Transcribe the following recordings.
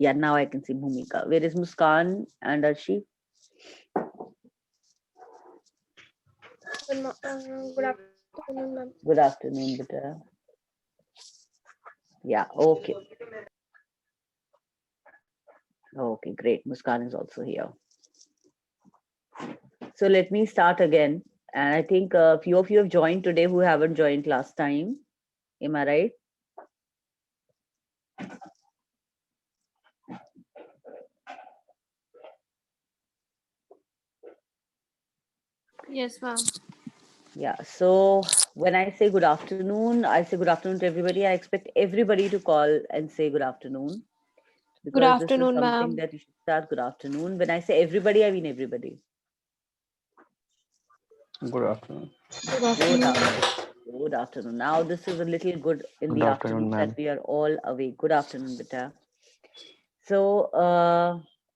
Yeah, now I can see Bhumika. Where is Muskan and Arshi? Good afternoon, ma'am. Good afternoon, beta. Yeah, okay. Okay, great. Muskan is also here. So let me start again. And I think a few of you have joined today who haven't joined last time. Am I right? Yes, ma'am. Yeah. So when I say good afternoon, I say good afternoon to everybody. I expect everybody to call and say good afternoon, Good because this is afternoon, something ma'am. that you should start. Good afternoon. When I say everybody, I mean everybody. Good afternoon. Good Good afternoon. afternoon. Good afternoon. Now this is a little good in Good the afternoon, afternoon that ma'am. we are all awake. Good afternoon, beta. So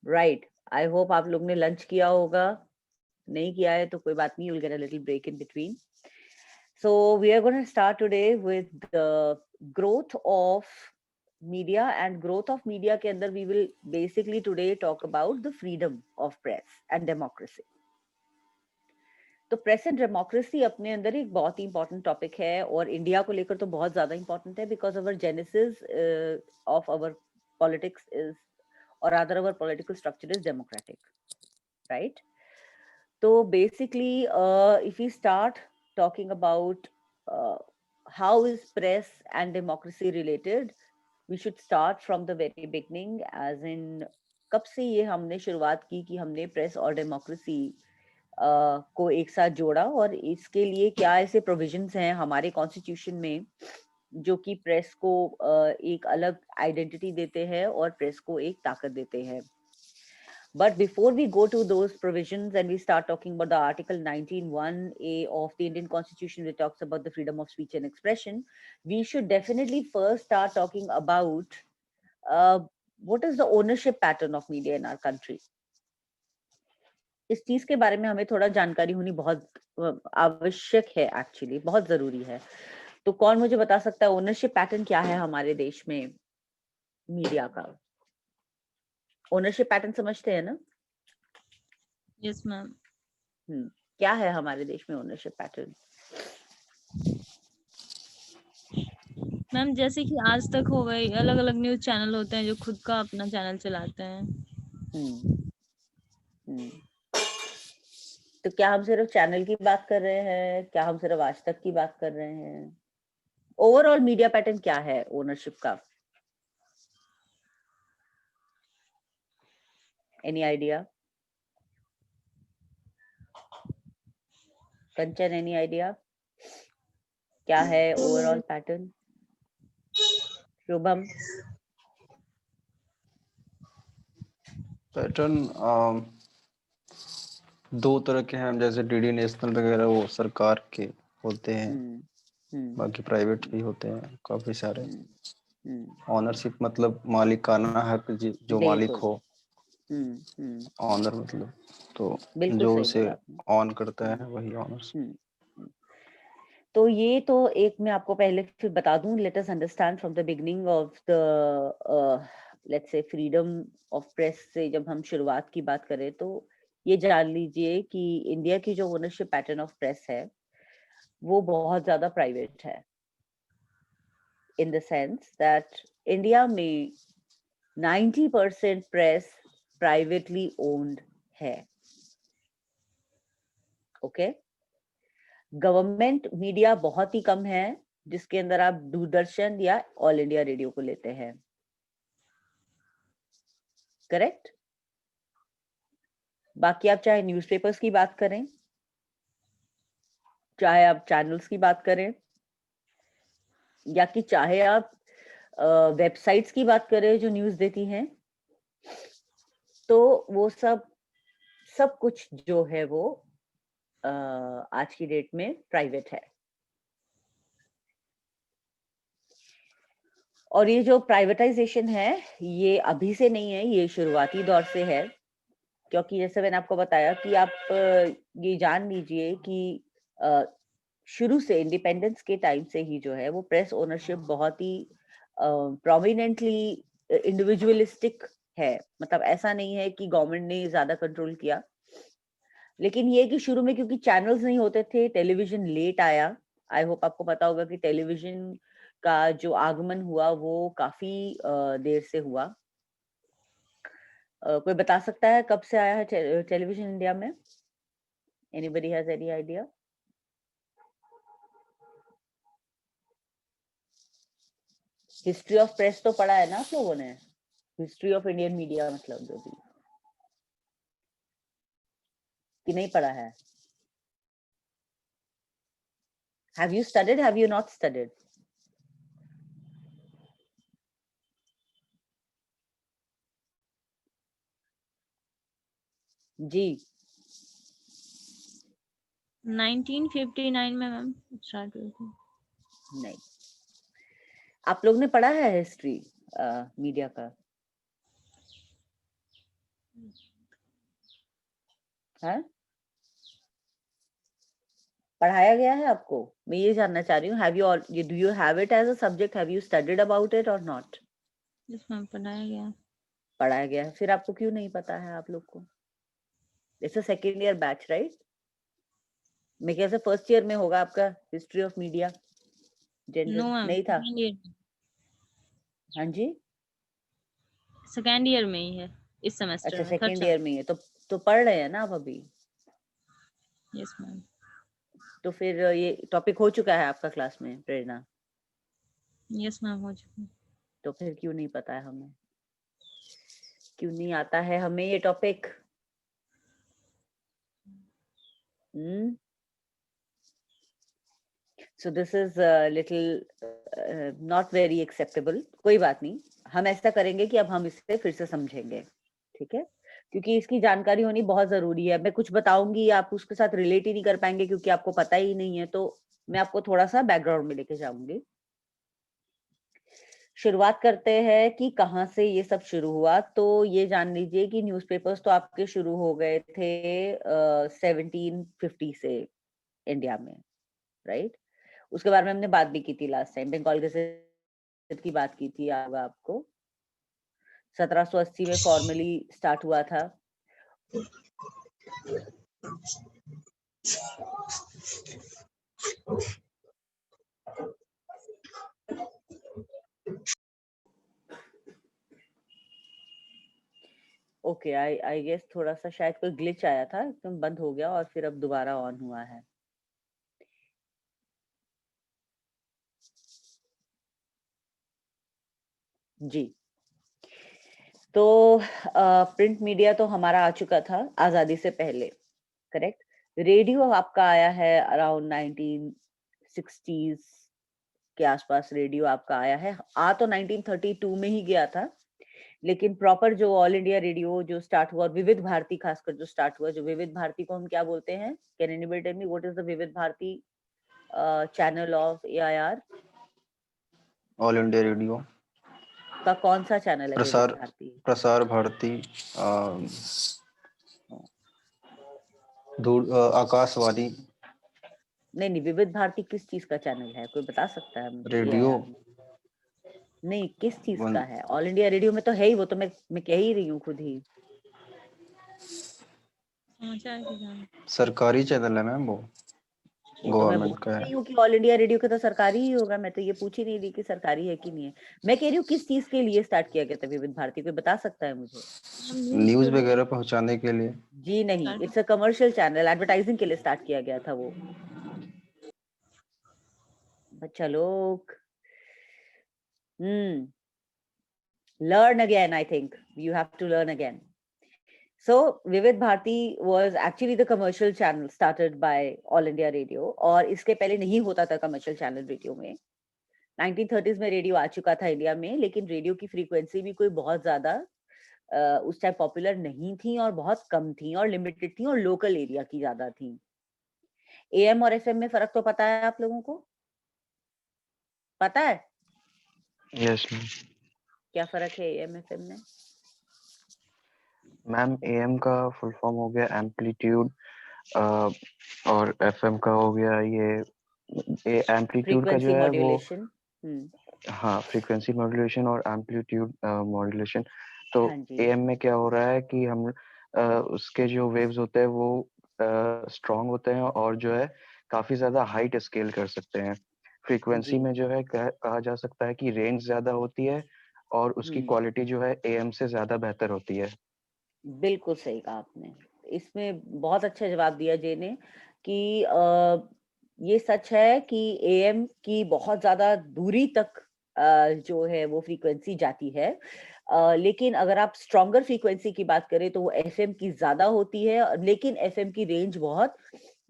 right. I hope आप लोग ने lunch किया होगा. नहीं किया है तो कोई बात नहीं. You'll get a little break in between. So we are going to start today with the growth of media, and growth of media के अंदर we will basically today talk about the freedom of press and democracy. तो press and democracy अपने अंदर एक बहुत ही important topic है, और India को लेकर तो बहुत ज्यादा इंपॉर्टेंट है, because our genesis of our politics is, और other our political structure is democratic, right? तो basically if you start talking about how is press and democracy related, we should start from the very beginning, as in कब से ये हमने शुरुआत की कि हमने प्रेस और डेमोक्रेसी को एक साथ जोड़ा, और इसके लिए क्या ऐसे प्रोविजंस हैं हमारे कॉन्स्टिट्यूशन में जो कि प्रेस को एक अलग आइडेंटिटी देते हैं और प्रेस को एक ताकत देते हैं. But before we go to those provisions and we start talking about the Article 19(1)(a) of the Indian Constitution, which talks about the freedom of speech and expression, we should definitely first start talking about what is the ownership pattern of media in our country. इस चीज के बारे में हमें थोड़ा जानकारी होनी बहुत आवश्यक है, एक्चुअली बहुत जरूरी है. तो कौन मुझे बता सकता है ओनरशिप पैटर्न क्या है हमारे देश में मीडिया का? ओनरशिप पैटर्न समझते हैं ना? Yes ma'am. क्या है हमारे देश में ओनरशिप पैटर्न? मैम जैसे कि आज तक हो गई, अलग अलग न्यूज चैनल होते हैं जो खुद का अपना चैनल चलाते हैं. तो क्या हम सिर्फ चैनल की बात कर रहे हैं? क्या हम सिर्फ आज तक की बात कर रहे हैं? ओवरऑल मीडिया पैटर्न क्या है ओनरशिप का? Any idea? Kanchan, any idea क्या है ओवरऑल पैटर्न? शुभम? पैटर्न दो तरह के हैं, जैसे डीडी नेशनल वगैरह वो सरकार के होते हैं, बाकी प्राइवेट भी होते हैं काफी सारे. ऑनरशिप मतलब मालिकाना हक, जो मालिक हो. ऑनर मतलब तो जो उसे ऑन करता है वही ऑनरशिप. तो ये तो एक मैं आपको पहले फिर बता दूं. Let us understand from the beginning of the let's say freedom of press से जब हम शुरुआत की बात करें, तो ये जान लीजिए कि इंडिया की जो ओनरशिप पैटर्न ऑफ प्रेस है वो बहुत ज्यादा प्राइवेट है, in the sense that India में 90% प्रेस प्राइवेटली ओन्ड है. ओके, गवर्नमेंट मीडिया बहुत ही कम है, जिसके अंदर आप दूरदर्शन या ऑल इंडिया रेडियो को लेते हैं. करेक्ट? बाकी आप चाहे न्यूज़पेपर्स की बात करें, चाहे आप चैनल्स की बात करें, या कि चाहे आप वेबसाइट्स की बात करें जो न्यूज़ देती हैं, तो वो सब कुछ जो है वो आज की डेट में प्राइवेट है. और ये जो प्राइवेटाइजेशन है ये अभी से नहीं है, ये शुरुआती दौर से है. क्योंकि जैसे मैंने आपको बताया कि आप ये जान लीजिए कि शुरू से इंडिपेंडेंस के टाइम से ही जो है वो प्रेस ओनरशिप बहुत ही प्रोमिनेंटली इंडिविजुअलिस्टिक है, मतलब ऐसा नहीं है कि गवर्नमेंट ने ज्यादा कंट्रोल किया, लेकिन ये कि शुरू में क्योंकि चैनल्स नहीं होते थे, टेलीविजन लेट आया। आई होप आपको पता होगा कि टेलीविजन का जो आगमन हुआ वो काफी देर से हुआ। कोई बता सकता है कब से आया है टेलीविजन इंडिया में? Anybody has any idea? History of press तो पढ़ा है ना आप लोगों ने? हिस्ट्री ऑफ इंडियन मीडिया मतलब जो भी, कि नहीं पढ़ा है? Have you studied? Have you not studied? जी 1959 में मैम स्टार्ट हुई थी। नहीं, आप लोग ने पढ़ा है हिस्ट्री मीडिया का? है पढ़ाया गया है आपको? मैं ये जानना चाह रही हूँ, have you do you have it as a subject, have you studied about it और नॉट? यस मैम पढ़ाया गया। पढ़ाया गया है, फिर आपको क्यों नहीं पता है आप लोग को? It's a second year batch right? मैं कैसे फर्स्ट ईयर में होगा आपका history of media no general? Ma'am नहीं था? सेकेंड ईयर, हाँ जी, सेकेंड ईयर में ही है इस सेमेस्टर अच्छा में, थर्ड सेकेंड ईयर में ही है, तो पढ़ रहे हैं ना आप अभी? Yes ma'am. तो फिर ये टॉपिक हो चुका है आपका क्लास में प्रेरणा? यस मैम हो चुका। तो फिर क्यों नहीं पता है हमें? क्यों नहीं आता है हमें ये topic? So this is little not very acceptable. कोई बात नहीं, हम ऐसा करेंगे कि अब हम इसे फिर से समझेंगे, ठीक है? क्योंकि इसकी जानकारी होनी बहुत जरूरी है। मैं कुछ बताऊंगी, आप उसके साथ रिलेट ही नहीं कर पाएंगे क्योंकि आपको पता ही नहीं है, तो मैं आपको थोड़ा सा बैकग्राउंड में लेके जाऊंगी। शुरुआत करते हैं कि कहाँ से ये सब शुरू हुआ। तो ये जान लीजिए कि न्यूज़पेपर्स तो आपके शुरू हो गए थे 1750 से इंडिया में, राइट? उसके बारे में हमने बात भी की थी लास्ट टाइम, बंगाल गज़ेट की बात की थी, याद होगा आपको? 1780 में फॉर्मली स्टार्ट हुआ था। ओके, आई गेस थोड़ा सा शायद कोई ग्लिच आया था, एकदम बंद हो गया और फिर अब दोबारा ऑन हुआ है। जी, तो प्रिंट मीडिया तो हमारा आ चुका था आजादी से पहले, करेक्ट? रेडियो आपका आया है अराउंड 1960s के आसपास। रेडियो आपका आया है, आ तो 1932 में ही गया था, लेकिन प्रॉपर जो ऑल इंडिया रेडियो जो स्टार्ट हुआ, विविध भारती खासकर जो स्टार्ट हुआ, जो विविध भारती को हम क्या बोलते हैं? Can anybody tell me what is the Vividh Bharati channel of AIR? All India Radio का कौन सा चैनल है विविध भारती? प्रसार भारती, आकाशवाणी। नहीं, विविध भारती किस चीज का चैनल है, कोई बता सकता है मुझे? रेडियो AIR में नहीं, किस चीज का है? ऑल इंडिया रेडियो में तो है ही, वो तो मैं कह ही रही हूँ खुद ही। सरकारी चैनल है मैम, वो वो तो मैं बोल गवर्नमेंट का रही है। हूँ कि ऑल इंडिया रेडियो का तो सरकारी ही होगा। मैं तो ये पूछ ही नहीं रही कि सरकारी है कि नहीं है, मैं कह रही हूँ किस चीज के लिए स्टार्ट किया गया था विविध भारती, कोई बता सकता है मुझे? न्यूज वगैरह पहुंचाने के लिए। जी नहीं, it's a commercial channel, advertising के लिए स्टार्ट किया गया था वो। बच्चा लोग learn again, I think you have to learn again. So Vivid Bharati was actually the commercial channel started by All India Radio, और इसके पहले नहीं होता था कमर्शियल चैनल रेडियो में। 1930s में रेडियो आ चुका था इंडिया में, लेकिन रेडियो की फ्रीक्वेंसी भी कोई बहुत ज्यादा उस टाइम पॉपुलर नहीं थी और बहुत कम थी और लिमिटेड थी और लोकल एरिया की ज्यादा थी। AM और FM में फर्क तो पता है आप लोगों को? पता है? Yes ma'am. क्या फर्क है AM FM में? मैम AM का फुल फॉर्म हो गया एम्पलीट्यूड, और FM का हो गया ये एम्पलीट्यूड का जो है वो हाँ, फ्रीक्वेंसी मॉड्यूलेशन और एम्पलीट्यूड मॉड्यूलेशन। तो हाँ जी। एएम में क्या हो रहा है कि हम उसके जो वेव्स होते हैं वो स्ट्रॉन्ग होते हैं और जो है काफी ज्यादा हाइट स्केल कर सकते हैं। फ्रीक्वेंसी जी। में जो है कहा जा सकता है कि रेंज ज्यादा होती है और उसकी क्वालिटी जो है एएम से ज्यादा बेहतर होती है। बिल्कुल सही कहा आपने। इसमें बहुत अच्छा जवाब दिया जे ने कि ये सच है कि एएम की बहुत ज़्यादा दूरी तक जो है वो फ्रीक्वेंसी जाती है। लेकिन अगर आप स्ट्रॉन्गर फ्रीक्वेंसी की बात करें तो वो एफएम की ज़्यादा होती है, लेकिन एफएम की रेंज बहुत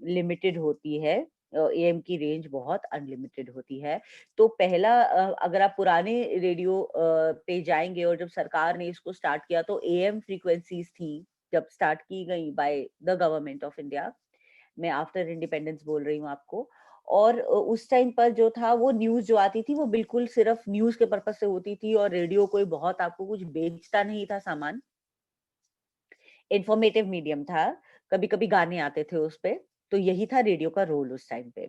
लिमिटेड होती है। एएम की रेंज बहुत अनलिमिटेड होती है। तो पहला अगर आप पुराने रेडियो पे जाएँगे और जब सरकार ने इसको स्टार्ट किया तो एएम फ्रीक्वेंसीज़ थी, जब स्टार्ट की गई by the government of India. मैं आफ्टर इंडिपेंडेंस बोल रही हूँ आपको। और उस टाइम पर जो था वो न्यूज़ जो आती थी वो बिल्कुल सिर्फ न्यूज़ के पर्पज़ से होती थी और रेडियो कोई बहुत आपको कुछ बेचता नहीं था सामान। इन्फॉर्मेटिव मीडियम था, कभी-कभी गाने आते थे उसपे, तो यही था रेडियो का रोल उस टाइम पे।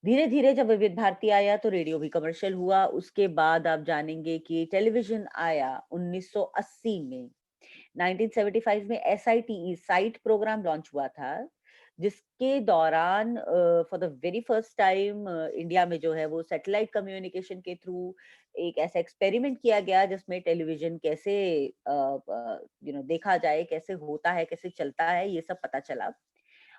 धीरे-धीरे जब विविध भारती आया तो रेडियो भी कमर्शियल हुआ, उसके बाद आप जानेंगे कि टेलीविज़न आया 1980 में। 1975 में एसआईटीई साइट प्रोग्राम लॉन्च हुआ था, जिसके दौरान for the very first time India में जो है वो सैटेलाइट कम्युनिकेशन के थ्रू एक ऐसा एक्सपेरिमेंट किया गया जिसमें टेलीविजन कैसे देखा जाए, कैसे होता है, कैसे चलता है, ये सब पता चला।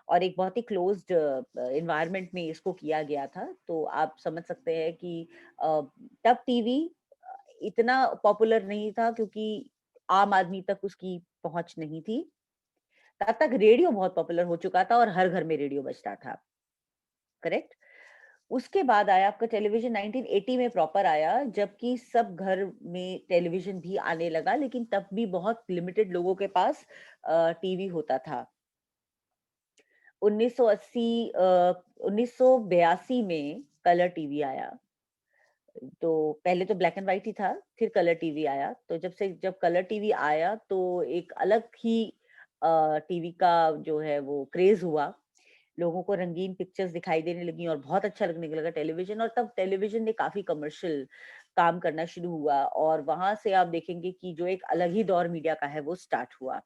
और एक बहुत ही क्लोज्ड एनवायरनमेंट में इसको किया गया था। तो आप समझ सकते हैं कि तब टीवी इतना पॉपुलर नहीं था क्योंकि आम आदमी तक उसकी पहुंच नहीं थी। तब तक रेडियो बहुत पॉपुलर हो चुका था और हर घर में रेडियो बजता था। करेक्ट? उसके बाद आया आपका टेलीविजन 1980 में प्रॉपर आया, जबकि सब घर में टेलीविजन भी आने लगा, लेकिन तब भी बहुत लिमिटेड लोगों के पास टीवी होता था। 1980 1982 में कलर टीवी आया। तो पहले तो ब्लैक एंड व्हाइट ही था, फिर कलर टीवी आया। तो जब कलर टीवी आया तो एक अलग ही टीवी का जो है वो क्रेज हुआ। लोगों को रंगीन पिक्चर्स दिखाई देने लगी और बहुत अच्छा लगने लगा टेलीविजन, और तब टेलीविजन ने काफी कमर्शियल काम करना शुरू हुआ और वहां से आप देखेंगे कि जो एक अलग ही दौर मीडिया का है वो स्टार्ट हुआ।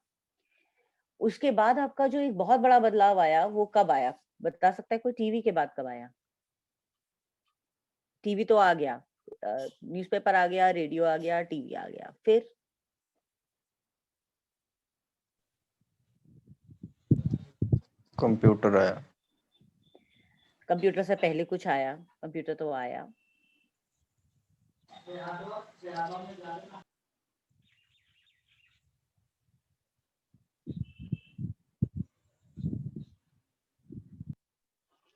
उसके बाद आपका जो एक बहुत बड़ा बदलाव आया वो कब आया? बता सकता है कोई? टीवी के बाद कब आया? टीवी तो आ गया, न्यूज़पेपर आ गया, रेडियो आ गया, टीवी आ गया। फिर कंप्यूटर आया। कंप्यूटर से पहले कुछ आया? कंप्यूटर तो आया।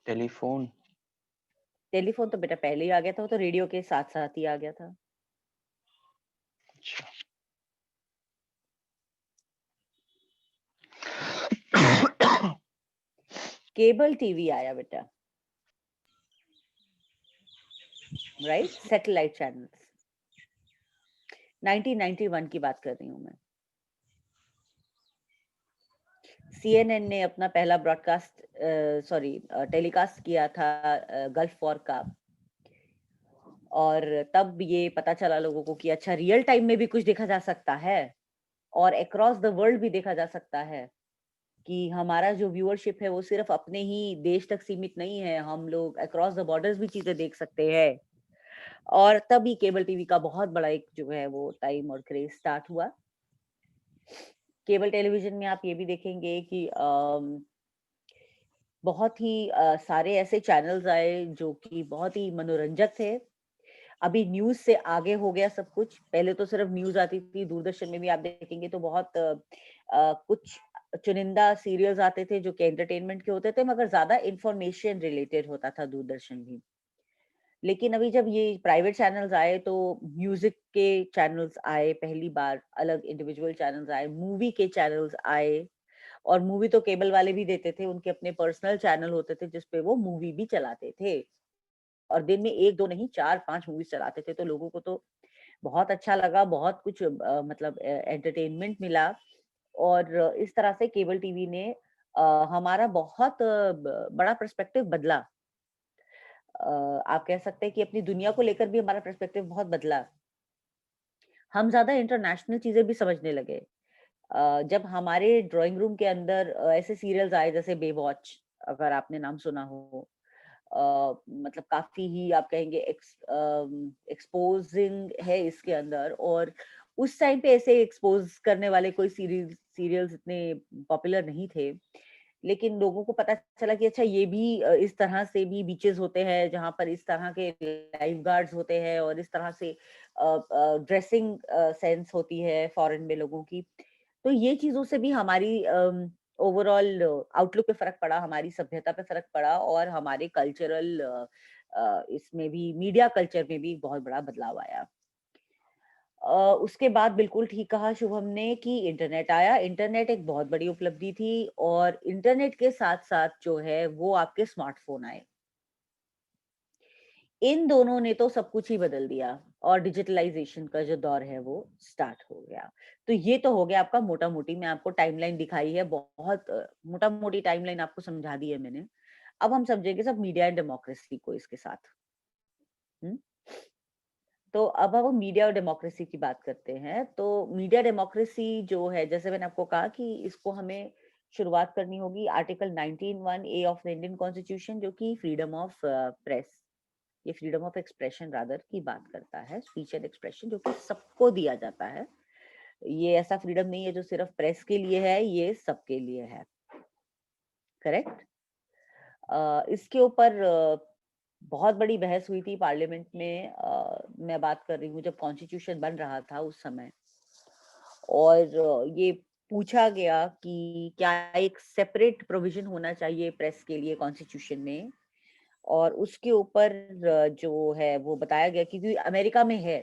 टेलीफोन। टेलीफोन तो बेटा पहले ही आ गया था, वो तो रेडियो के साथ-साथ ही आ गया था। अच्छा। केबल टीवी आया बेटा, राइट? Satellite channels. 1991 की बात कर रही हूँ मैं। सीएनएन ने अपना पहला ब्रॉडकास्ट टेलीकास्ट किया था गल्फ वॉर का। और तब ये पता चला लोगों को कि अच्छा, रियल टाइम में भी कुछ देखा जा सकता है और अक्रॉस द वर्ल्ड भी देखा जा सकता है, कि हमारा जो व्यूअरशिप है वो सिर्फ अपने ही देश तक सीमित नहीं है, हम लोग अक्रॉस द बॉर्डर्स भी चीजें देख सकते हैं। और तभी केबल टीवी का बहुत बड़ा एक जो है वो टाइम और क्रेज स्टार्ट हुआ। केबल टेलीविजन में आप ये भी देखेंगे कि बहुत ही सारे ऐसे चैनल्स आए जो कि बहुत ही मनोरंजक थे। अभी न्यूज़ से आगे हो गया सब कुछ। पहले तो सिर्फ न्यूज़ आती थी, दूरदर्शन में भी आप देखेंगे तो बहुत कुछ चुनिंदा सीरियल्स आते थे जो कि एंटरटेनमेंट के होते थे, मगर ज़्यादा इन्फॉर्मेशन रिलेटेड होता था दूरदर्शन भी। लेकिन अभी जब ये प्राइवेट चैनल्स आए तो म्यूज़िक के चैनल्स आए पहली बार, अलग इंडिविजुअल चैनल्स आए, मूवी के चैनल्स आए। और मूवी तो केबल वाले भी देते थे, उनके अपने पर्सनल चैनल होते थे जिस पे वो मूवी भी चलाते थे। और दिन में 1-2 नहीं 4-5 मूवीज़ चलाते थे, तो लोगों को तो बहुत अच्छा लगा, बहुत कुछ मतलब एंटरटेनमेंट मिला। और इस तरह से केबल टीवी ने हमारा बहुत बड़ा पर्सपेक्टिव बदला। आप कह सकते हैं कि अपनी दुनिया को लेकर भी हमारा पर्सपेक्टिव बहुत बदला। हम ज्यादा इंटरनेशनल चीजें भी समझने लगे। जब हमारे ड्राइंग रूम के अंदर ऐसे सीरियल्स आए जैसे बेवॉच, अगर आपने नाम सुना हो, मतलब काफी ही आप कहेंगे एक्सपोजिंग है इसके अंदर, और उस टाइम पे ऐसे एक्सपोज करने वाले कोई सीरियल्स इतने पॉपुलर नहीं थे, लेकिन लोगों को पता चला कि अच्छा ये भी इस तरह से भी बीचेस होते हैं जहाँ पर इस तरह के लाइफ गार्ड्स होते हैं, और इस तरह से ड्रेसिंग सेंस होती है फॉरेन में लोगों की। तो ये चीजों से भी हमारी ओवरऑल आउटलुक पे फर्क पड़ा, हमारी सभ्यता पे फर्क पड़ा, और हमारे कल्चरल इसमें भी, मीडिया कल्चर में भी बहुत बड़ा बदलाव आया। उसके बाद बिल्कुल ठीक कहा शुभम ने कि इंटरनेट आया। इंटरनेट एक बहुत बड़ी उपलब्धि थी, और इंटरनेट के साथ साथ जो है वो आपके स्मार्टफोन आए। इन दोनों ने तो सब कुछ ही बदल दिया, और डिजिटलाइजेशन का जो दौर है वो स्टार्ट हो गया। तो ये तो हो गया आपका मोटा मोटी, मैं आपको टाइमलाइन दिखाई है, बहुत मोटा मोटी टाइमलाइन आपको समझा दी है मैंने। अब हम समझेंगे सब मीडिया एंड डेमोक्रेसी को इसके साथ। तो अब हम मीडिया और डेमोक्रेसी की बात करते हैं। तो मीडिया डेमोक्रेसी जो है, जैसे मैंने आपको कहा कि इसको हमें शुरुआत करनी होगी article 19(1)(a) of the Indian constitution, जो कि फ्रीडम ऑफ प्रेस, ये फ्रीडम ऑफ एक्सप्रेशन रादर की बात करता है, स्पीच एंड एक्सप्रेशन जो कि सबको दिया जाता है। ये ऐसा फ्रीडम नहीं है जो सिर्फ प्रेस के लिए है, ये सबके लिए है। करेक्ट। इसके ऊपर बहुत बड़ी बहस हुई थी पार्लियामेंट में। मैं बात कर रही हूँ जब कॉन्स्टिट्यूशन बन रहा था उस समय, और ये पूछा गया कि क्या एक सेपरेट प्रोविजन होना चाहिए प्रेस के लिए कॉन्स्टिट्यूशन में, और उसके ऊपर जो है वो बताया गया क्योंकि अमेरिका में है।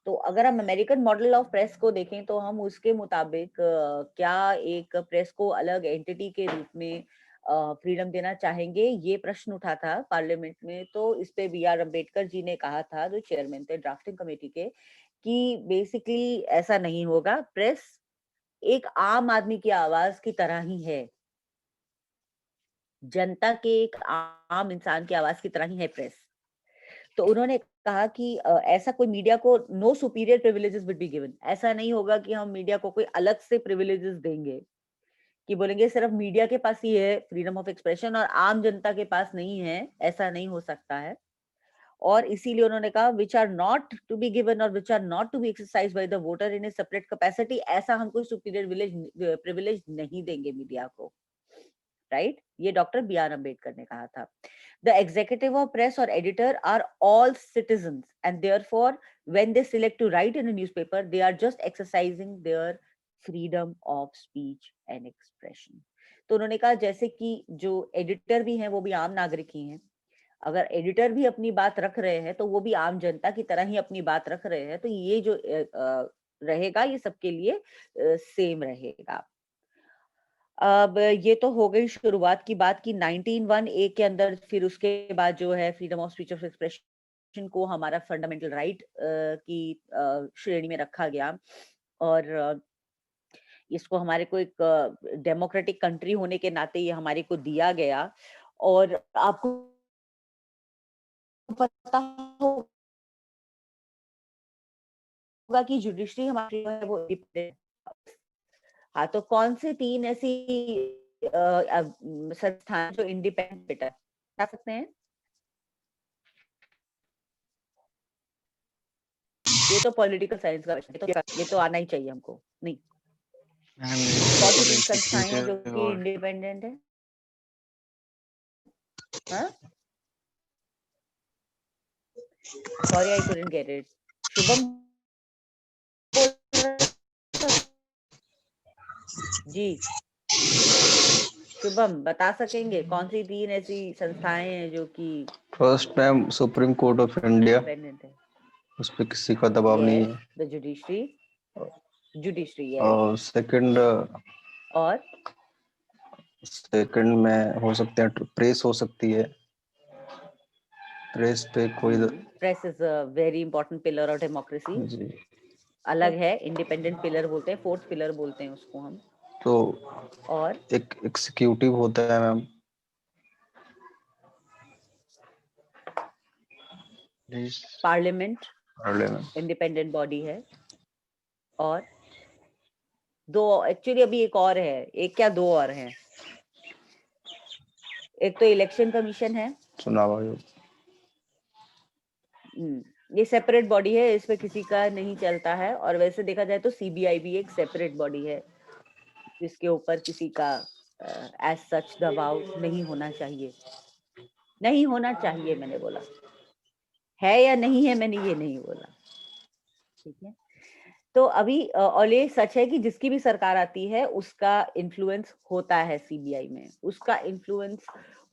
तो अगर हम अमेरिकन मॉडल ऑफ प्रेस को देखें तो हम उसके मुताबिक क्या एक प्रेस को अलग एंटिटी के रूप में फ्रीडम देना चाहेंगे, ये प्रश्न उठा था पार्लियामेंट में। तो इस पे बी.आर. अम्बेडकर जी ने कहा था, जो चेयरमैन थे ड्राफ्टिंग कमेटी के, कि बेसिकली ऐसा नहीं होगा। प्रेस एक आम आदमी की आवाज की तरह ही है, जनता के एक आम इंसान की आवाज की तरह ही है प्रेस। तो उन्होंने कहा कि ऐसा कोई मीडिया को no superior privileges will be given. ऐसा नहीं होगा कि हम मीडिया को कोई अलग से प्रिविलेजेस देंगे, कि बोलेंगे सिर्फ मीडिया के पास ही है फ्रीडम ऑफ एक्सप्रेशन और आम जनता के पास नहीं है। ऐसा नहीं हो सकता है। और इसीलिए उन्होंने कहा which are not to be given और which are not to be exercise by the voter in a separate capacity, ऐसा हम कोई सुपीरियर प्रिविलेज नहीं देंगे मीडिया को। राइट, ये डॉक्टर बी.आर. अम्बेडकर ने कहा था। The executive of press or editor are all citizens, and therefore when they select to write in a newspaper, they are just exercising their freedom of speech and expression. तो उन्होंने कहा जैसे कि जो editor भी हैं वो भी आम नागरिक ही हैं। अगर एडिटर भी अपनी बात रख रहे हैं तो वो भी आम जनता की तरह ही अपनी बात रख रहे हैं। तो ये जो रहेगा ये सबके लिए सेम रहेगा। अब ये तो हो गई शुरुआत की बात की 19(1)(a) के अंदर। फिर उसके बाद जो है freedom of speech of expression को हमारा फंडामेंटल राइट की श्रेणी में रखा गया, और इसको हमारे को एक डेमोक्रेटिक कंट्री होने के नाते ये हमारे को दिया गया। और आपको पता होगा कि जुडिशरी हमारी जो है वो independent। हाँ, तो कौन से 3 ऐसी संस्थान जो इंडिपेंडेंट बता सकते हैं? ये तो पॉलिटिकल साइंस का प्रश्न है, ये तो आना ही चाहिए हमको। नहीं, कौन सी 3 संस्थाएं हैं जो कि इंडिपेंडेंट है? हाँ, sorry I couldn't get it. Shubham बोल रहा था? जी शुभम बता सकेंगे कौन सी 3 ऐसी संस्थाएं हैं जो कि first ma'am supreme court of India, independent है? उस पे किसी का दबाव नहीं है। द जुडिशरी और सेकंड और में हो सकते हैं प्रेस हो सकती है। प्रेस पे कोई press is a very important pillar of democracy. जी अलग है, इंडिपेंडेंट पिलर बोलते हैं, फोर्थ पिलर बोलते हैं उसको हम। तो और एक एग्जीक्यूटिव होता है ma'am, parliament parliament independent body है, और दो, एक्चुअली अभी एक और है, एक क्या दो और हैं। एक तो इलेक्शन कमीशन है, चुनाव आयोग। ये सेपरेट बॉडी है, इसमें किसी का नहीं चलता है। और वैसे देखा जाए तो सीबीआई भी एक सेपरेट बॉडी है, जिसके ऊपर किसी का एज सच दबाव नहीं होना चाहिए। नहीं होना चाहिए मैंने बोला, है या नहीं है मैंने ये नहीं बोला, ठीक है। तो अभी और ये सच है कि जिसकी भी सरकार आती है उसका इन्फ्लुएंस होता है सीबीआई में, उसका इन्फ्लुएंस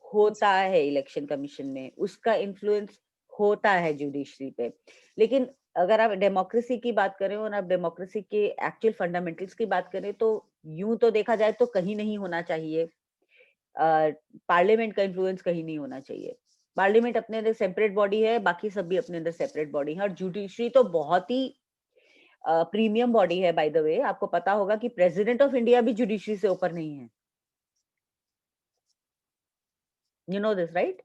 होता है इलेक्शन कमीशन में, उसका इन्फ्लुएंस होता है जुडिशरी पे। लेकिन अगर आप डेमोक्रेसी की बात करें और आप डेमोक्रेसी के एक्चुअल फंडामेंटल्स की बात करें, तो यूं तो देखा जाए तो कहीं नहीं होना चाहिए, पार्लियामेंट का इन्फ्लुएंस कहीं नहीं होना चाहिए। पार्लियामेंट अपने अंदर सेपरेट बॉडी है, बाकी सब भी अपने अंदर सेपरेट बॉडी है। और जुडिशरी तो बहुत ही प्रीमियम बॉडी है। बाय द वे, आपको पता होगा कि प्रेसिडेंट ऑफ इंडिया भी जुडिशरी से ऊपर नहीं है। You know this right?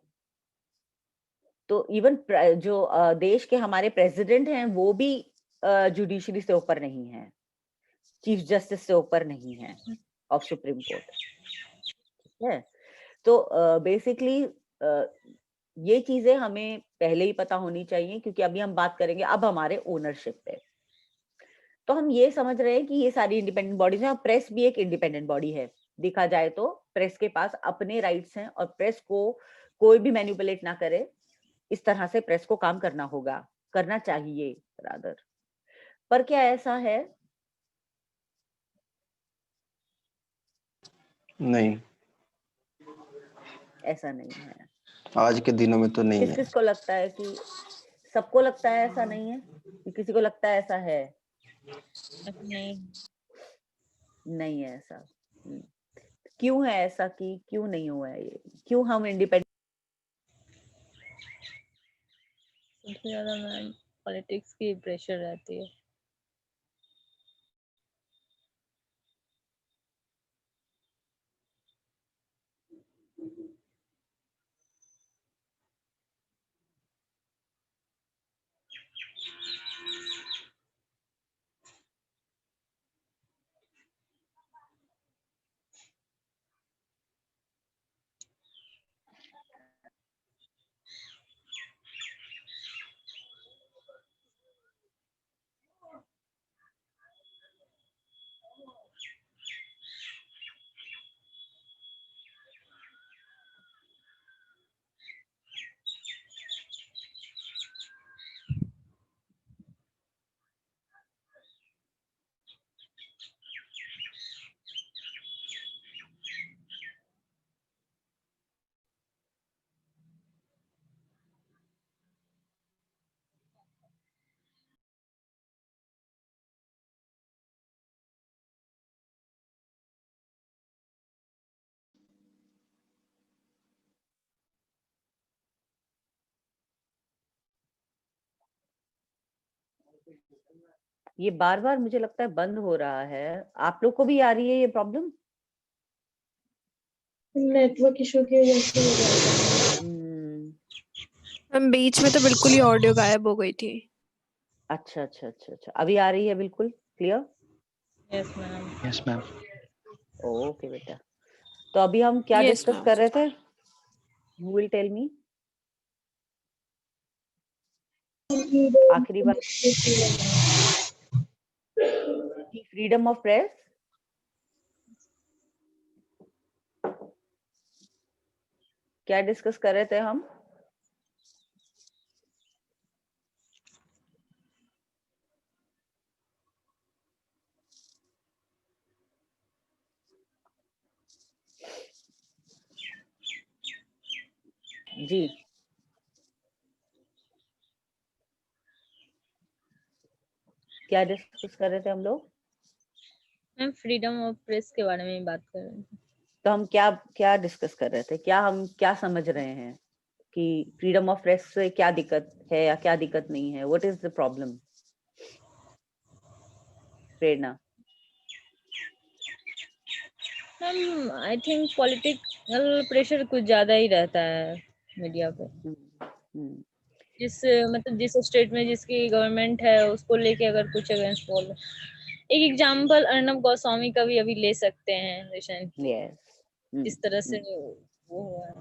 तो इवन जो देश के हमारे प्रेसिडेंट हैं वो भी जुडिशरी से ऊपर नहीं है, चीफ जस्टिस से ऊपर नहीं है ऑफ सुप्रीम कोर्ट, ठीक है। तो बेसिकली ये चीजें हमें पहले ही पता होनी चाहिए, क्योंकि अभी हम बात करेंगे अब हमारे ओनरशिप पे। तो हम ये समझ रहे हैं कि ये सारी इंडिपेंडेंट बॉडीज हैं, और प्रेस भी एक इंडिपेंडेंट बॉडी है। देखा जाए तो प्रेस के पास अपने राइट्स हैं, और प्रेस को कोई भी मैनिपुलेट ना करे, इस तरह से प्रेस को काम करना होगा, करना चाहिए रादर। पर क्या ऐसा है? नहीं, ऐसा नहीं है। आज के दिनों में तो नहीं किस है। किस को लगता है कि सबको लगता है ऐसा नहीं है, कि किसी को लगता है ऐसा है? नहीं, नहीं है ऐसा। क्यों है ऐसा, कि क्यों नहीं हुआ है ये, क्यों हम इंडिपेंडेंट? सबसे ज्यादा मैम पॉलिटिक्स की प्रेशर रहती है। ये बार बार मुझे लगता है बंद हो रहा है। आप लोग को भी आ रही है ये प्रॉब्लम? नेटवर्क इशू की वजह से हो जाता है। मैम बीच में तो बिल्कुल ही ऑडियो गायब हो गई थी। अच्छा अच्छा अच्छा अच्छा, अभी आ रही है बिल्कुल clear? Yes ma'am. Yes ma'am. Okay बेटा, तो अभी हम क्या Yes, डिस्कस ma'am. कर रहे थे? You will tell me. आखिरी बात, फ्रीडम ऑफ प्रेस। क्या डिस्कस कर रहे थे हम? जी, क्या डिस्कस कर रहे थे हम लोग? मैम फ्रीडम ऑफ प्रेस के बारे में ही बात कर रहे हैं। तो हम क्या क्या डिस्कस कर रहे थे, क्या हम क्या समझ रहे हैं कि फ्रीडम ऑफ प्रेस से क्या दिक्कत है या क्या दिक्कत नहीं है? What is the problem? Prerna. Ma'am I think political pressure कुछ ज्यादा ही रहता है मीडिया पे। जिस मतलब जिस स्टेट में जिसकी गवर्नमेंट है उसको लेके अगर कुछ अगेंस्ट बोल, एक एग्जांपल अर्नब गोस्वामी का भी अभी ले सकते हैं रिसेंटली, यस। जिस तरह से वो हुआ है।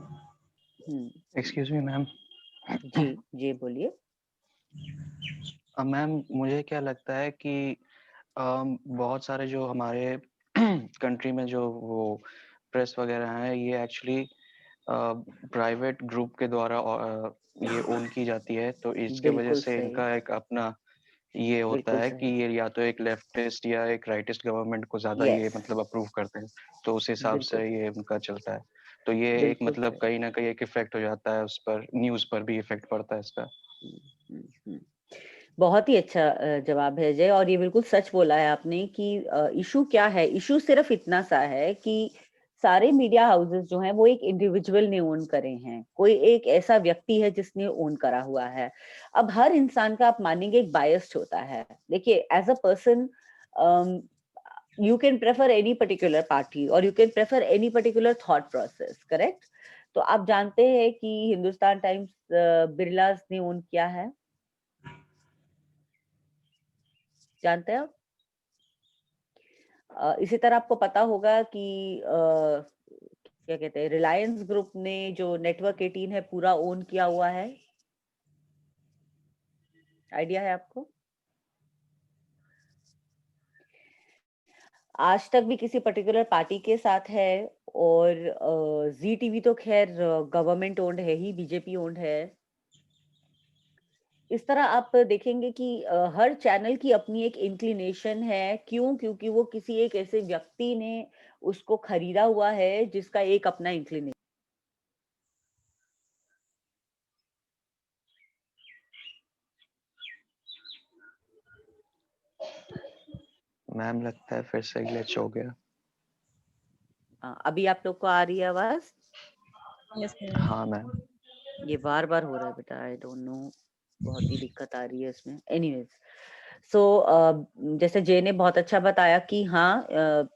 Excuse me ma'am. जी जी बोलिए। मैम मुझे क्या लगता है कि बहुत सारे जो हमारे कंट्री में जो वो प्रेस वगैरह हैं ये एक्चुअली प्राइवेट ग्रुप के द्वारा ये ओन की जाती है, तो इसके वजह बिल्कुल से सही, इनका एक अपना ये होता बिल्कुल है कि सही। ये या तो एक लेफ्टिस्ट या एक राइटिस्ट गवर्नमेंट को ज्यादा ये यस, मतलब अप्रूव करते हैं, तो उस हिसाब बिल्कुल, से ये उनका चलता है। तो ये एक बिल्कुल मतलब सही। कहीं ना कहीं एक इफेक्ट हो जाता है उस पर, न्यूज पर भी इफेक्ट पड़ता है इसका। हम्म। बहुत ही अच्छा जवाब है जय, और ये बिल्कुल सच बोला है आपने कि इशू क्या है। इशू सिर्फ इतना सा है कि सारे मीडिया हाउसेस जो हैं वो एक इंडिविजुअल ने ओन करे हैं, कोई एक ऐसा व्यक्ति है जिसने ओन करा हुआ है। अब हर इंसान का आप मानेंगे एक बायस्ड होता है। देखिए as a person you can prefer any particular party or you can prefer any particular thought process, correct? तो आप जानते हैं कि हिंदुस्तान टाइम्स बिरलास ने ओन किया है, जानते हैं आप? इसी तरह आपको पता होगा कि क्या कहते हैं, रिलायंस ग्रुप ने जो नेटवर्क 18 है पूरा ओन किया हुआ है। आइडिया है आपको? आज तक भी किसी पर्टिकुलर पार्टी के साथ है, और जी टीवी तो खैर गवर्नमेंट ओन्ड है ही, बीजेपी ओन्ड है। इस तरह आप देखेंगे कि हर चैनल की अपनी एक इंक्लिनेशन है। क्यों? क्योंकि वो किसी एक ऐसे व्यक्ति ने उसको खरीदा हुआ है जिसका एक अपना इंक्लिनेशन। मैम लगता है फिर से ग्लिच हो गया। अभी आप लोग को आ रही है आवाज? Yes ma'am. हाँ मैम। ये बार बार हो रहा है बेटा, आई डोंट नो, बहुत ही दिक्कत आ रही है इसमें। एनीवेज, सो जैसे जय ने बहुत अच्छा बताया कि हाँ,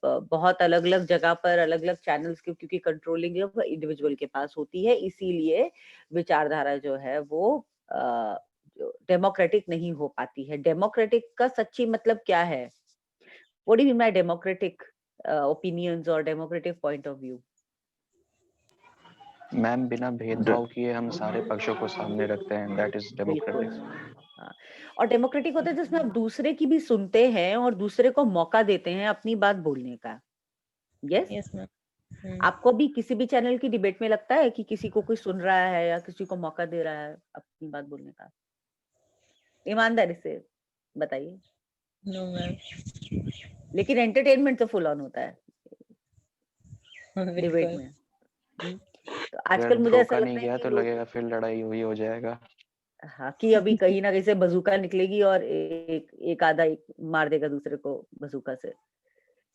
बहुत अलग अलग जगह पर अलग अलग चैनल्स की, क्योंकि कंट्रोलिंग जो है इंडिविजुअल के पास होती है, इसीलिए विचारधारा जो है वो डेमोक्रेटिक नहीं हो पाती है। डेमोक्रेटिक का सच्ची मतलब क्या है? What do you mean by democratic opinions और democratic point of view? Ma'am बिना भेदभाव किए हम सारे पक्षों को सामने रखते हैं, दैट इज बिल्कुल। डेमोक्रेटिक। हाँ, और डेमोक्रेटिक होता है जिसमें आप दूसरे की भी सुनते हैं और दूसरे को मौका देते हैं अपनी बात बोलने का। यस? Yes ma'am. आपको भी किसी भी चैनल की डिबेट में लगता है कि किसी को कोई सुन रहा है या किसी को मौका दे रहा है अपनी बात बोलने का? ईमानदारी से बताइए। No ma'am. लेकिन एंटरटेनमेंट तो फुल ऑन होता है डिबेट बिल्कुल। में। तो अगर आजकल मुझे ऐसा रोका नहीं लगता है गया कि तो लोग, लगेगा फिर लड़ाई हुई हो जाएगा। हाँ, कि अभी कहीं ना कहीं से बजूका निकलेगी और एक आधा एक मार देगा दूसरे को बजूका से,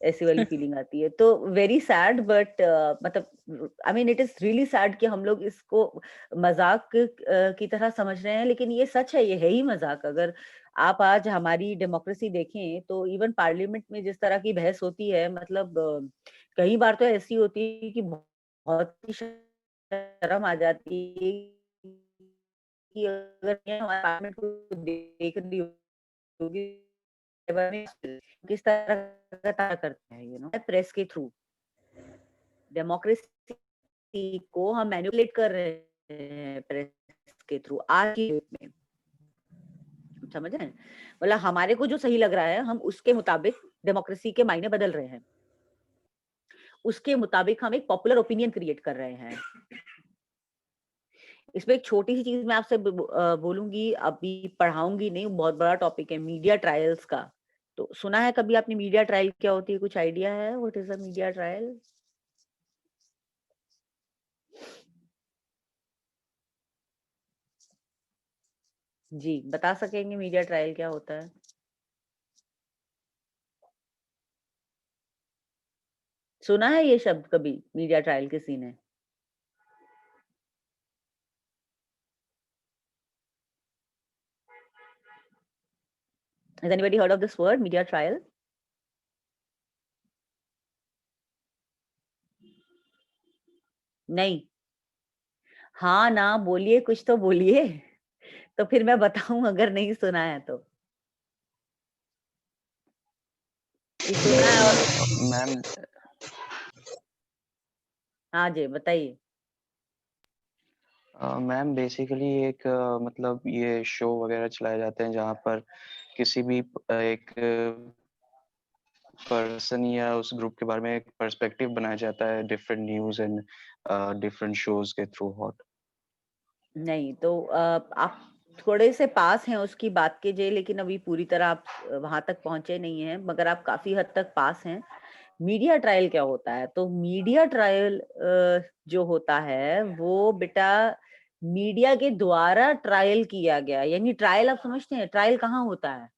ऐसी वाली फीलिंग आती है। तो वेरी सैड, बट मतलब I mean it is really sad कि हम लोग इसको मजाक की तरह समझ रहे हैं, लेकिन ये सच है, ये है ही मजाक। अगर आप आज हमारी डेमोक्रेसी देखें तो इवन पार्लियामेंट में जिस तरह की बहस होती है, मतलब कई बार तो ऐसी होती है कि बहुत ही शर्म आ जाती है कि अगर ये हमारे पार्लियामेंट को देख रही होगी किस तरह का ताना करते हैं, प्रेस के थ्रू डेमोक्रेसी को हम मैनिपुलेट कर रहे हैं प्रेस के थ्रू आज की डेट में। समझ रहे हैं? मतलब हमारे को जो सही लग रहा है हम उसके मुताबिक डेमोक्रेसी के मायने बदल रहे हैं, उसके मुताबिक हम एक पॉपुलर ओपिनियन क्रिएट कर रहे हैं। इसमें एक छोटी सी चीज मैं आपसे बोलूंगी, अभी पढ़ाऊंगी नहीं, बहुत बड़ा टॉपिक है मीडिया ट्रायल्स का। तो सुना है कभी आपने मीडिया ट्रायल क्या होती है? कुछ आइडिया है what is a media trial? जी बता सकेंगे मीडिया ट्रायल क्या होता है? सुना है ये शब्द कभी, मीडिया ट्रायल किसी ने? Has anybody heard of this word, media trial? नहीं? हाँ ना बोलिए, कुछ तो बोलिए। तो फिर मैं बताऊं अगर नहीं सुना है तो। सुना है और मैम हाँ जी बताइए। मैम बेसिकली एक मतलब ये शो वगैरह चलाए जाते हैं जहाँ पर किसी भी एक पर्सन या उस ग्रुप के बारे में एक पर्सपेक्टिव बनाया जाता है different news and different shows के थ्रू हॉट। नहीं तो आप थोड़े से पास हैं उसकी बात के जे, लेकिन अभी पूरी तरह आप वहां तक पहुंचे नहीं हैं, मगर आप काफी हद तक पास हैं। मीडिया ट्रायल क्या होता है? तो मीडिया ट्रायल जो होता है वो बेटा मीडिया के द्वारा ट्रायल किया गया, यानी ट्रायल आप समझते हैं ट्रायल कहाँ होता है?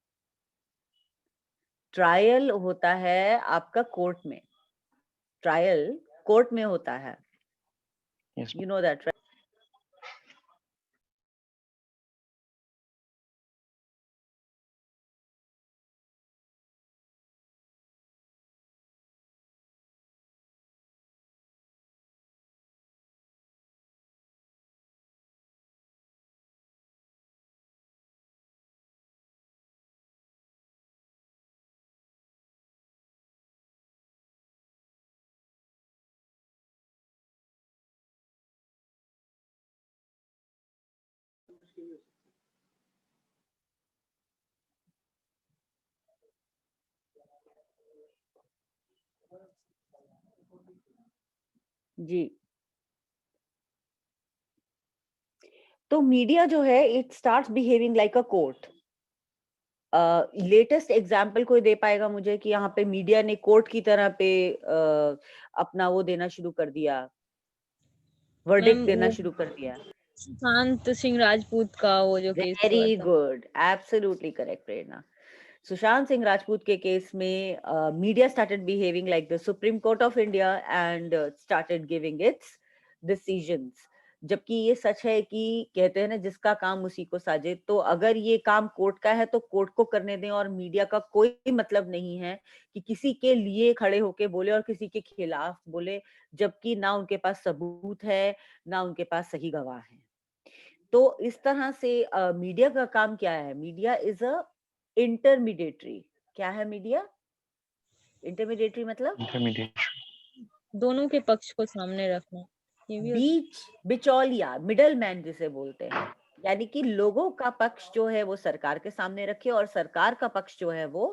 ट्रायल होता है आपका कोर्ट में, ट्रायल कोर्ट में होता है, यस यू नो दैट। जी तो मीडिया जो है it starts behaving like a court. Latest example कोई दे पाएगा मुझे कि यहाँ पे मीडिया ने कोर्ट की तरह पे अपना वो देना शुरू कर दिया, वर्डिक्ट मैम देना वो शुरू कर दिया? सुशांत सिंह राजपूत का वो जो केस हुआ वेरी था। गुड, एब्सोल्युटली करेक्ट प्रेरणा। सुशांत सिंह राजपूत के केस में media started behaving like the supreme court of India and started giving it's decisions. जबकि ये सच है कि कहते हैं ना जिसका काम उसी को साजे, तो अगर ये काम कोर्ट का है तो कोर्ट को करने दें, और मीडिया का कोई मतलब नहीं है कि किसी के लिए खड़े होके बोले और किसी के खिलाफ बोले, जबकि ना उनके पास सबूत है ना उनके पास सही गवाह है। तो इस तरह से मीडिया का काम क्या है? Media is a intermediary. क्या है मीडिया? इंटरमीडिएटरी मतलब इंटरमीडिएट। दोनों के पक्ष को सामने रखना, ये भी बीच, बिचौलिया, मिडल मैन जिसे बोलते हैं, यानी कि लोगों का पक्ष जो है वो सरकार के सामने रखे और सरकार का पक्ष जो है वो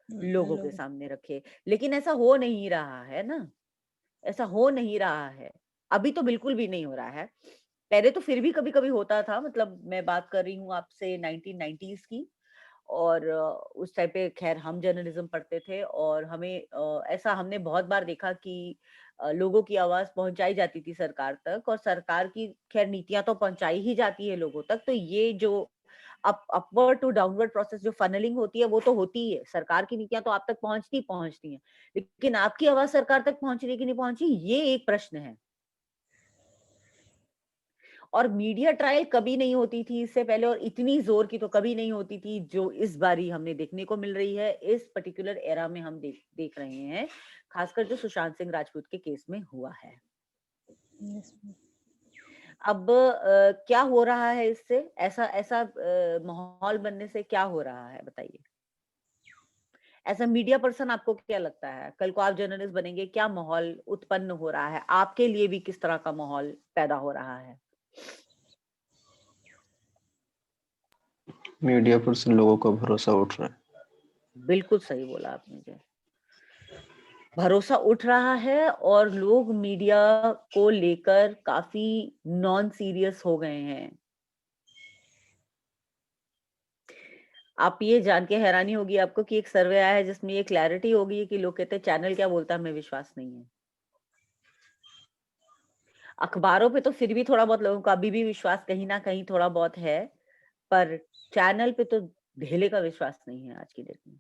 लोगों के लोग सामने रखे। लेकिन ऐसा हो नहीं रहा है ना, ऐसा हो नहीं रहा है, अभी तो बिल्कुल भी नहीं हो रहा है। पहले तो फिर भी कभी कभी होता था, मतलब मैं बात कर रही हूँ आपसे 1990s की, और उस टाइम पे खैर हम जर्नलिज्म पढ़ते थे और हमें ऐसा हमने बहुत बार देखा कि लोगों की आवाज पहुंचाई जाती थी सरकार तक, और सरकार की खैर नीतियां तो पहुंचाई ही जाती है लोगों तक। तो ये जो अपवर्ड टू डाउनवर्ड प्रोसेस जो फनलिंग होती है वो तो होती ही है, सरकार की नीतियां तो आप तक पहुंचती हैं, लेकिन आपकी आवाज सरकार तक पहुंच रही कि नहीं पहुंची, ये एक प्रश्न है। और मीडिया ट्रायल कभी नहीं होती थी इससे पहले, और इतनी जोर की तो कभी नहीं होती थी जो इस बारी हमने देखने को मिल रही है, इस पर्टिकुलर एरा में हम देख रहे हैं, खासकर जो सुशांत सिंह राजपूत के केस में हुआ है। अब क्या हो रहा है इससे? ऐसा ऐसा माहौल बनने से क्या हो रहा है बताइए? ऐसा मीडिया पर्सन आपको क्या लगता है, कल को आप जर्नलिस्ट बनेंगे, क्या माहौल उत्पन्न हो रहा है आपके लिए भी, किस तरह का माहौल पैदा हो रहा है? मीडिया पर से लोगों का भरोसा उठ रहा है। बिल्कुल सही बोला आपने जी, भरोसा उठ रहा है और लोग मीडिया को लेकर काफी नॉन सीरियस हो गए हैं। आप ये जान के हैरानी होगी आपको कि एक सर्वे आया है जिसमें ये क्लैरिटी होगी कि लोग कहते हैं चैनल क्या बोलता है हमें विश्वास नहीं है। अखबारों पे तो फिर भी थोड़ा बहुत लोगों का अभी भी विश्वास कहीं ना कहीं थोड़ा बहुत है, पर चैनल पे तो ढेले का विश्वास नहीं है आज की डेट में।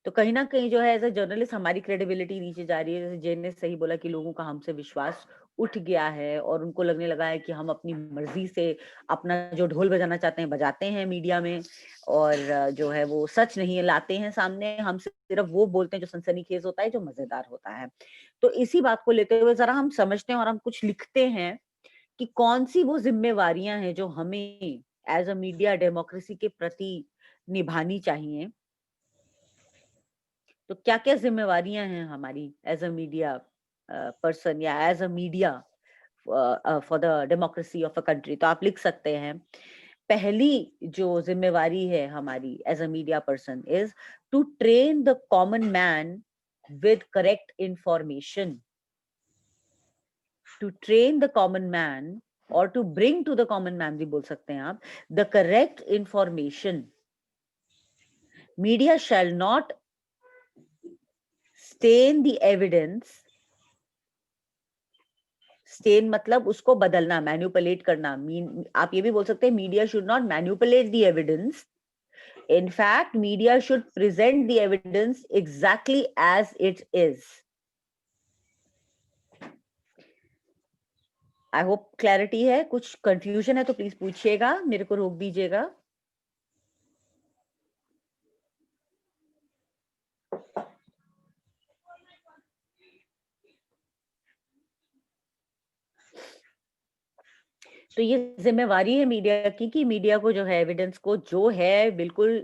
तो कहीं ना कहीं जो है एज अ जर्नलिस्ट हमारी क्रेडिबिलिटी नीचे जा रही है। जैसे जैन ने सही बोला कि लोगों का हमसे विश्वास उठ गया है और उनको लगने लगा है कि हम अपनी मर्जी से अपना जो ढोल बजाना चाहते हैं बजाते हैं मीडिया में, और जो है वो सच नहीं लाते हैं सामने, हम सिर्फ वो बोलते हैं जो सनसनीखेज होता है, जो मजेदार होता है। तो इसी बात को लेते हुए जरा हम समझते हैं और हम कुछ लिखते हैं कि कौन सी वो जिम्मेवारियां हैं जो हमें एज अ मीडिया डेमोक्रेसी के प्रति निभानी चाहिए। तो क्या क्या जिम्मेवारियां हैं हमारी एज अ मीडिया पर्सन या as a media for the democracy of a country. तो आप लिख सकते हैं, पहली जो जिम्मेवारी है हमारी as a media person is to train the common man with correct information. To train the common man और to bring to the common man भी बोल सकते हैं आप, the correct information. Media shall not stain the evidence. Stain मतलब उसको बदलना, manipulate करना। आप ये भी बोल सकते हैं, media should not manipulate the evidence. In fact, media should present the evidence exactly as it is. I hope clarity है। कुछ confusion है तो please पूछिएगा, मेरे को रोक दीजिएगा। तो ये जिम्मेवारी है मीडिया की कि मीडिया को जो है एविडेंस को जो है बिल्कुल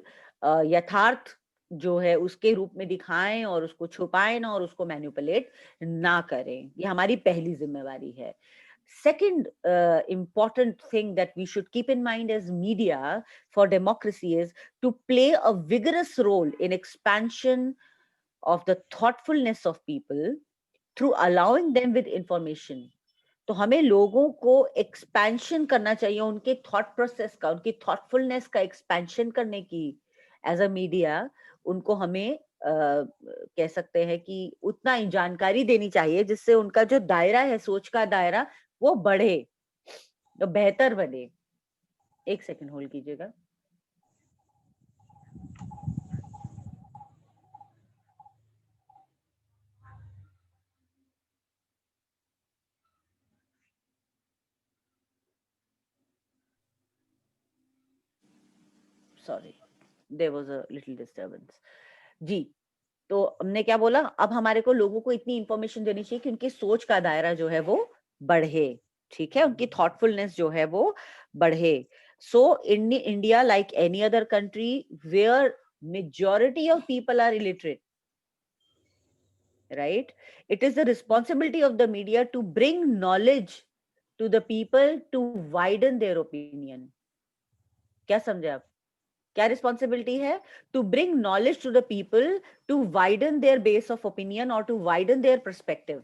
यथार्थ जो है उसके रूप में दिखाएं और उसको छुपाएं ना, और उसको मैनिपुलेट ना करें। ये हमारी पहली जिम्मेवारी है। Second important thing that we should keep in mind as media for democracy is to play a vigorous role in expansion of the thoughtfulness of people through allowing them with information. तो हमें लोगों को expansion करना चाहिए, उनके thought process का, उनकी thoughtfulness का एक्सपेंशन करने की एज अ मीडिया उनको हमें कह सकते हैं कि उतना ही जानकारी देनी चाहिए जिससे उनका जो दायरा है, सोच का दायरा, वो बढ़े, तो बेहतर बने। एक सेकंड होल्ड कीजिएगा। Sorry, there was a little disturbance. जी, तो हमने क्या बोला, अब हमारे को लोगों को इतनी इंफॉर्मेशन देनी चाहिए कि उनकी सोच का दायरा जो है वो बढ़े, ठीक है, उनकी थॉटफुलनेस जो है वो बढ़े। So in India like any other country where majority of people are illiterate, right, it is the responsibility of the media to bring knowledge to the people to widen their opinion. क्या समझे आप? क्या responsibility है? To bring knowledge to the people to widen their base of opinion और to widen their perspective.